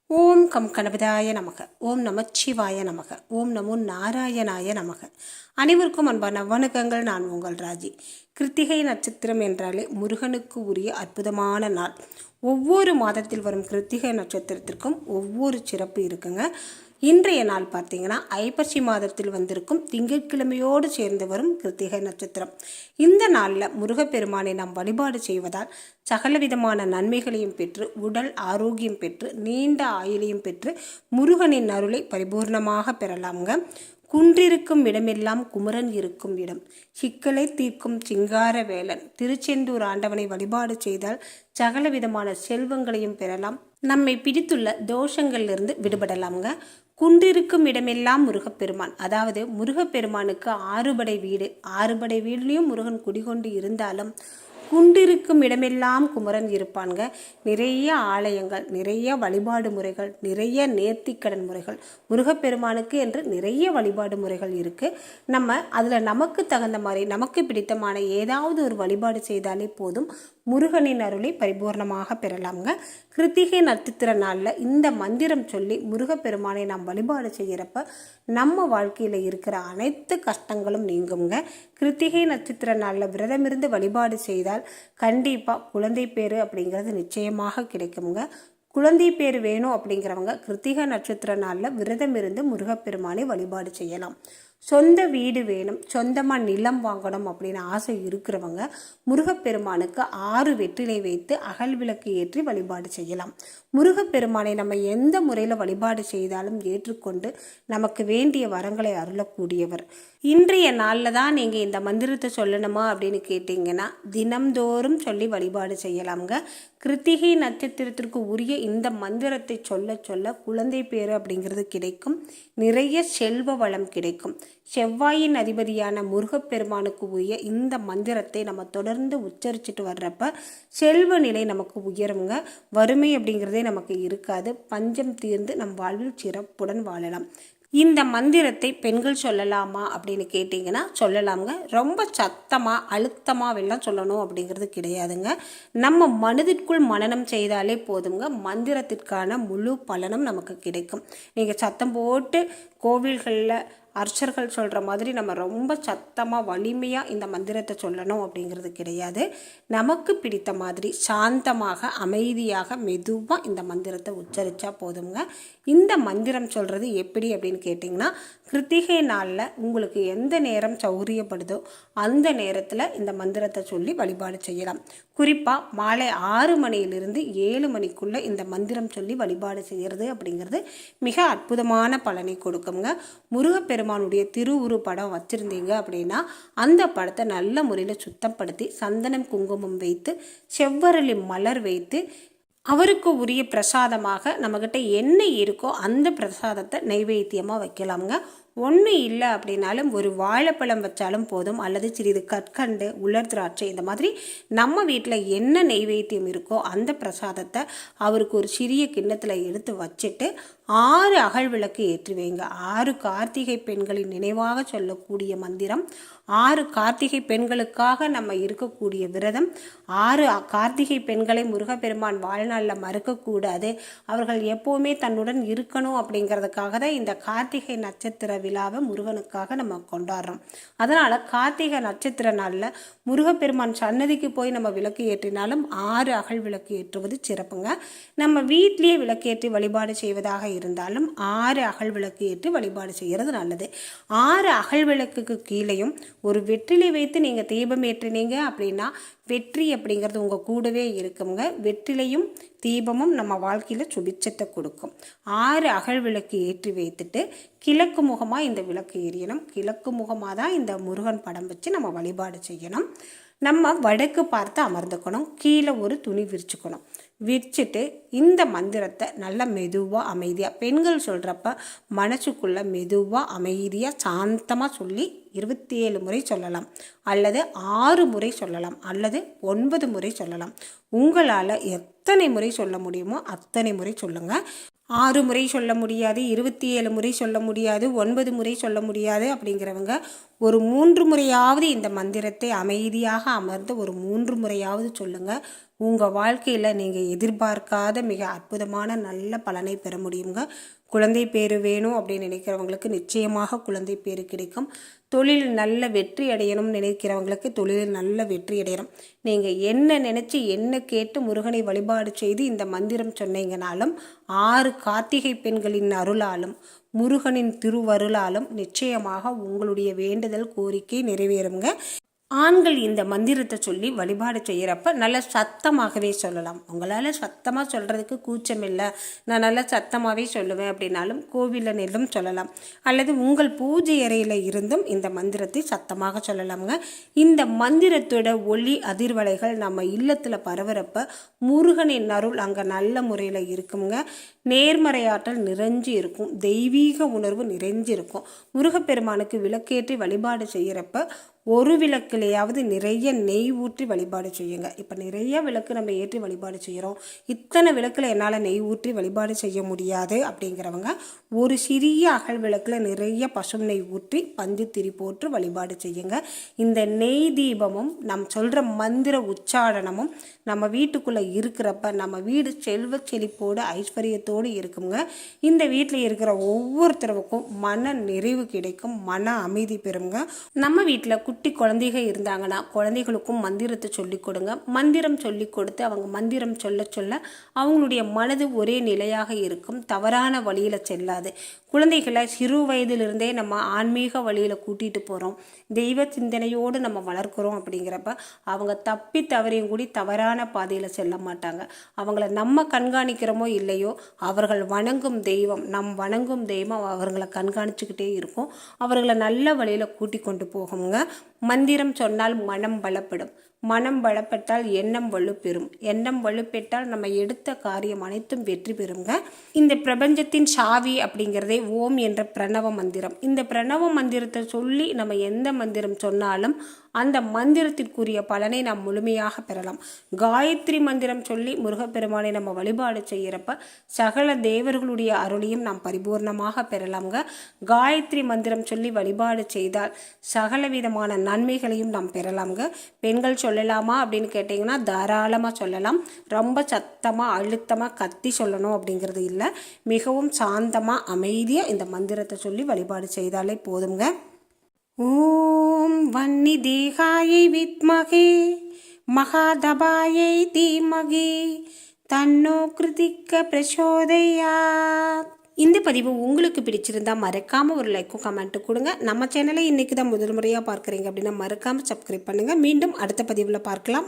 ஓம் come கணபதாய நமக. ஓம் நமச்சிவாய நமக. ஓம் நமோ நாராயணாய நமக. அனைவருக்கும் அன்பான வணக்கங்கள். நான் உங்கள் ராஜி. கிருத்திகை நட்சத்திரம் என்றாலே முருகனுக்கு உரிய அற்புதமான நாள். ஒவ்வொரு மாதத்தில் வரும் கிருத்திகை நட்சத்திரத்திற்கும் ஒவ்வொரு சிறப்பு இருக்குங்க. இன்றைய நாள் பார்த்தீங்கன்னா ஐப்பசி மாதத்தில் வந்திருக்கும் திங்கட்கிழமையோடு சேர்ந்து வரும் கிருத்திகை நட்சத்திரம். இந்த நாளில் முருகப்பெருமானை நாம் வழிபாடு செய்வதால் சகலவிதமான நன்மைகளையும் பெற்று உடல் ஆரோக்கியம் பெற்று நீண்ட ஆயுளையும் பெற்று முருகனின் அருளை பரிபூர்ணமாக பெறலாம்ங்க. குன்றிருக்கும் இடமெல்லாம் குமரன் இருக்கும் இடம், சிக்கலை தீர்க்கும் சிங்கார வேலன் திருச்செந்தூர் ஆண்டவனை வழிபாடு செய்தால் சகல விதமான செல்வங்களையும் பெறலாம். நம்மை பிடித்துள்ள தோஷங்களிலிருந்து விடுபடலாம்ங்க. குன்றிருக்கும் இடமெல்லாம் முருகப்பெருமான், அதாவது முருகப்பெருமானுக்கு ஆறுபடை வீடு. ஆறுபடை வீடுலேயும் முருகன் குடிகொண்டு இருந்தாலும் குண்டிருக்கும் இடமெல்லாம் குமரன் இருப்பாங்க. நிறைய ஆலயங்கள், நிறைய வழிபாடு முறைகள், நிறைய நேர்த்திக்கடன் முறைகள், முருகப்பெருமானுக்கு என்று நிறைய வழிபாடு முறைகள் இருக்குது. நம்ம அதில் நமக்கு தகுந்த மாதிரி நமக்கு பிடித்தமான ஏதாவது ஒரு வழிபாடு செய்தாலே போதும், முருகனின் அருளை பரிபூர்ணமாக பெறலாம்ங்க. கிருத்திகை நட்சத்திர நாளில் இந்த மந்திரம் சொல்லி முருகப்பெருமானை நாம் வழிபாடு செய்கிறப்ப நம்ம வாழ்க்கையில் இருக்கிற அனைத்து கஷ்டங்களும் நீங்குங்க. கிருத்திகை நட்சத்திர நாளில் விரதமிருந்து வழிபாடு செய்தால் கண்டிப்பாக குழந்தை பேரு அப்படிங்கிறது நிச்சயமாக கிடைக்குங்க. குழந்தை பேர் வேணும் அப்படிங்கிறவங்க கிருத்திகை நட்சத்திர நாளில் விரதம் இருந்து முருகப்பெருமானை வழிபாடு செய்யலாம். சொந்த வீடு வேணும், சொந்தமாக நிலம் வாங்கணும் அப்படின்னு ஆசை இருக்கிறவங்க முருகப்பெருமானுக்கு 6 வெற்றிலை வைத்து அகல் விளக்கு ஏற்றி வழிபாடு செய்யலாம். முருகப்பெருமானை நம்ம எந்த முறையில் வழிபாடு செய்தாலும் ஏற்றுக்கொண்டு நமக்கு வேண்டிய வரங்களை அருளக்கூடியவர். இன்றைய நாளில் தான் நீங்கள் இந்த மந்திரத்தை சொல்லணுமா அப்படின்னு கேட்டிங்கன்னா தினம்தோறும் சொல்லி வழிபாடு செய்யலாம்ங்க. கிருத்திகை நட்சத்திரத்திற்கு உரிய இந்த மந்திரத்தை சொல்ல சொல்ல குழந்தை பேரு அப்படிங்கிறது கிடைக்கும், நிறைய செல்வ வளம் கிடைக்கும். செவ்வாயின் அதிபதியான முருகப்பெருமானுக்கு உரிய இந்த மந்திரத்தை நம்ம தொடர்ந்து உச்சரிச்சுட்டு வர்றப்ப செல்வ நிலை நமக்கு உயருங்க. வறுமை அப்படிங்கிறதே நமக்கு இருக்காது. பஞ்சம் தீர்ந்து நம் வாழ்வில் சிறப்புடன் வாழலாம். இந்த மந்திரத்தை பெண்கள் சொல்லலாமா அப்படின்னு கேட்டிங்கன்னா சொல்லலாம்ங்க. ரொம்ப சத்தமாக அழுத்தமாக எல்லாம் சொல்லணும் அப்படிங்கிறது கிடையாதுங்க. நம்ம மனதிற்குள் மனனம் செய்தாலே போதுங்க, மந்திரத்திற்கான முழு பலனும் நமக்கு கிடைக்கும். நீங்கள் சத்தம் போட்டு கோவில்களில் அர்ச்சர்கள் சொல்கிற மாதிரி நம்ம ரொம்ப சத்தமாக வலிமையாக இந்த மந்திரத்தை சொல்லணும் அப்படிங்கிறது கிடையாது. நமக்கு பிடித்த மாதிரி சாந்தமாக அமைதியாக மெதுவாக இந்த மந்திரத்தை உச்சரித்தா போதுங்க. இந்த மந்திரம் சொல்கிறது எப்படி அப்படின்னு கேட்டிங்கன்னா கிருத்திகை நாளில் உங்களுக்கு எந்த நேரம் சௌகரியப்படுதோ அந்த நேரத்தில் இந்த மந்திரத்தை சொல்லி வழிபாடு செய்யலாம். குறிப்பாக மாலை 6 மணியிலிருந்து 7 மணிக்குள்ளே இந்த மந்திரம் சொல்லி வழிபாடு செய்கிறது அப்படிங்கிறது மிக அற்புதமான பலனை கொடுக்குங்க. முருகப்பெருமானுடைய திருவுரு படம் வச்சுருந்தீங்க அப்படின்னா அந்த படத்தை நல்ல முறையில் சுத்தப்படுத்தி சந்தனம் குங்குமம் வைத்து செவ்வரளி மலர் வைத்து அவருக்கு உரிய பிரசாதமாக நம்மக்கிட்ட என்ன இருக்கோ அந்த பிரசாதத்தை நைவேத்தியமாக வைக்கலாமுங்க. ஒன்று இல்லை அப்படின்னாலும் ஒரு வாழைப்பழம் வச்சாலும் போதும், அல்லது சிறிது கற்கண்டு உலர் திராட்சை இந்த மாதிரி நம்ம வீட்டில் என்ன நெய்வேத்தியம் இருக்கோ அந்த பிரசாதத்தை அவருக்கு ஒரு சிறிய கிண்ணத்தில் எடுத்து வச்சுட்டு 6 அகல் விளக்கு ஏற்றி வைங்க. 6 கார்த்திகை பெண்களின் நினைவாக சொல்லக்கூடிய மந்திரம், 6 கார்த்திகை பெண்களுக்காக நம்ம இருக்கக்கூடிய விரதம், 6 கார்த்திகை பெண்களை முருகப்பெருமான் வாழ்நாளில் மறுக்கக்கூடாது, அவர்கள் எப்போவுமே தன்னுடன் இருக்கணும் அப்படிங்கிறதுக்காக தான் இந்த கார்த்திகை நட்சத்திர விழாவை முருகனுக்காக நம்ம கொண்டாடுறோம். அதனால் கார்த்திகை நட்சத்திர நாளில் முருகப்பெருமான் சன்னதிக்கு போய் நம்ம விளக்கு ஏற்றினாலும் 6 அகல் விளக்கு ஏற்றுவது சிறப்புங்க. நம்ம வீட்லேயே விளக்கேற்றி வழிபாடு செய்வதாக இருந்தாலும் 6 அகல் விளக்கு ஏற்றி வழிபாடு செய்கிறது நல்லது. 6 அகல் விளக்குக்கு கீழேயும் ஒரு வெற்றிலை வைத்து நீங்கள் தீபம் ஏற்றினீங்க அப்படின்னா வெற்றி அப்படிங்கிறது உங்கள் கூடவே இருக்குங்க. வெற்றிலையும் தீபமும் நம்ம வாழ்க்கையில் சுபிட்சத்தை கொடுக்கும். 6 அகல் விளக்கு ஏற்றி வைத்துட்டு கிழக்கு முகமாக இந்த விளக்கு எரியணும். கிழக்கு முகமாக தான் இந்த முருகன் படம் வச்சு நம்ம வழிபாடு செய்யணும். நம்ம வடக்கு பார்த்து அமர்ந்துக்கணும். கீழே ஒரு துணி விரிச்சுக்கணும். விரிச்சிட்டு இந்த மந்திரத்தை நல்லா மெதுவாக அமைதியாக, பெண்கள் சொல்கிறப்ப மனசுக்குள்ளே மெதுவாக அமைதியாக சாந்தமாக சொல்லி 27 முறை சொல்லலாம், அல்லது 6 முறை சொல்லலாம், அல்லது 9 முறை சொல்லலாம். உங்களால் எத்தனை முறை சொல்ல முடியுமோ அத்தனை முறை சொல்லுங்கள். 6 முறை சொல்ல முடியாது, 27 முறை சொல்ல முடியாது, 9 முறை சொல்ல முடியாது அப்படிங்கிறவங்க ஒரு 3 முறையாவது இந்த மந்திரத்தை அமைதியாக அமர்ந்து ஒரு 3 முறையாவது சொல்லுங்கள். உங்கள் வாழ்க்கையில் நீங்கள் எதிர்பார்க்காத மிக அற்புதமான நல்ல பலனை பெற முடியுங்க. குழந்தை பேர் வேணும் அப்படின்னு நினைக்கிறவங்களுக்கு நிச்சயமாக குழந்தை பேர் கிடைக்கும். தொழில் நல்ல வெற்றி அடையணும்னு நினைக்கிறவங்களுக்கு தொழிலில் நல்ல வெற்றி அடையணும். நீங்கள் என்ன நினச்சி என்ன கேட்டு முருகனை வழிபாடு செய்து இந்த மந்திரம் சொன்னீங்கனாலும் 6 கார்த்திகை பெண்களின் அருளாலும் முருகனின் திருவருளாலும் நிச்சயமாக உங்களுடைய வேண்டுதல் கோரிக்கை நிறைவேறுங்க. ஆண்கள் இந்த மந்திரத்தை சொல்லி வழிபாடு செய்கிறப்ப நல்ல சத்தமாகவே சொல்லலாம். உங்களால் சத்தமாக சொல்கிறதுக்கு கூச்சம் இல்லை, நான் நல்லா சத்தமாகவே சொல்லுவேன் அப்படின்னாலும் கோவிலில் நின்றும் சொல்லலாம், அல்லது உங்கள் பூஜை அறையில் இருந்தும் இந்த மந்திரத்தை சத்தமாக சொல்லலாமுங்க. இந்த மந்திரத்தோட ஒளி அதிர்வலைகள் நம்ம இல்லத்தில் பரவுறப்ப முருகனின் அருள் அங்கே நல்ல முறையில் இருக்குங்க. நேர்மறையாற்றல் நிறைஞ்சு இருக்கும், தெய்வீக உணர்வு நிறைஞ்சு இருக்கும். முருகப்பெருமானுக்கு விளக்கேற்றி வழிபாடு செய்கிறப்ப ஒரு விளக்குலையாவது நிறைய நெய் ஊற்றி வழிபாடு செய்யுங்க. இப்போ நிறைய விளக்கு நம்ம ஏற்றி வழிபாடு செய்கிறோம், இத்தனை விளக்கில் என்னால் நெய் ஊற்றி வழிபாடு செய்ய முடியாது அப்படிங்கிறவங்க ஒரு சிறிய அகல் விளக்கில் நிறைய பசும் நெய் ஊற்றி பஞ்சு திரி போட்டு வழிபாடு செய்யுங்க. இந்த நெய் தீபமும் நம் சொல்கிற மந்திர உச்சாரணமும் நம்ம வீட்டுக்குள்ளே இருக்கிறப்ப நம்ம வீடு செல்வ செழிப்போடு ஐஸ்வர்யத்தோடு இருக்குங்க. இந்த வீட்டில் இருக்கிற ஒவ்வொருத்தருக்கும் மன நிறைவு கிடைக்கும், மன அமைதி பெறுங்க. நம்ம வீட்டில் குட்டி குழந்தைகள் இருந்தாங்கன்னா குழந்தைகளுக்கும் மந்திரத்தை சொல்லிக் கொடுங்க. மந்திரம் சொல்லி கொடுத்து அவங்க மந்திரம் சொல்ல சொல்ல அவங்களுடைய மனது ஒரே நிலையாக இருக்கும், தவறான வழியில் செல்லாது. குழந்தைகளை சிறு வயதிலிருந்தே நம்ம ஆன்மீக வழியில் கூட்டிகிட்டு போகிறோம், தெய்வ சிந்தனையோடு நம்ம வளர்க்குறோம். அப்படிங்கிறப்ப அவங்க தப்பி தவறையும் கூடி தவறான பாதையில் செல்ல மாட்டாங்க. அவங்கள நம்ம கண்காணிக்கிறோமோ இல்லையோ அவர்கள் வணங்கும் தெய்வம், நம் வணங்கும் தெய்வம் அவர்களை கண்காணிச்சுக்கிட்டே இருக்கும், அவர்களை நல்ல வழியில் கூட்டி கொண்டு போகுங்க. மந்திரம் சொன்னால் மனம் பலப்படும், மனம் பலப்பட்டால் எண்ணம் வலுப்பெறும், எண்ணம் வலுப்பெற்றால் நம்ம எடுத்த காரியம் அனைத்தும் வெற்றி பெறுங்க. இந்த பிரபஞ்சத்தின் சாவி அப்படிங்கிறதே ஓம் என்ற பிரணவ மந்திரம். இந்த பிரணவ மந்திரத்தை சொல்லி நம்ம எந்த மந்திரம் சொன்னாலும் அந்த மந்திரத்திற்குரிய பலனை நாம் முழுமையாக பெறலாம். காயத்ரி மந்திரம் சொல்லி முருகப்பெருமானை நம்ம வழிபாடு செய்கிறப்ப சகல தேவர்களுடைய அருளையும் நாம் பரிபூர்ணமாக பெறலாங்க. காயத்ரி மந்திரம் சொல்லி வழிபாடு செய்தால் சகல விதமான நன்மைகளையும் நாம் பெறலாங்க. பெண்கள் சொல்லலாமா அப்படின்னு கேட்டிங்கன்னா தாராளமாக சொல்லலாம். ரொம்ப சத்தமாக அழுத்தமாக கத்தி சொல்லணும் அப்படிங்கிறது இல்லை, மிகவும் சாந்தமாக அமைதியாக இந்த மந்திரத்தை சொல்லி வழிபாடு செய்தாலே போதுங்க. ஓம் வன்னி தேகாயை வித்மகே மகாதபாயை தீமகி தன்னோ கிருதிக்க பிரசோதயாத். இந்த பதிவு உங்களுக்கு பிடிச்சிருந்தா மறக்காமல் ஒரு லைக்கும் கமெண்ட்டும் கொடுங்க. நம்ம சேனலை இன்றைக்கி தான் முதல் முறையாக பார்க்குறீங்க அப்படின்னா மறக்காமல் சப்ஸ்கிரைப் பண்ணுங்கள். மீண்டும் அடுத்த பதிவில் பார்க்கலாம்.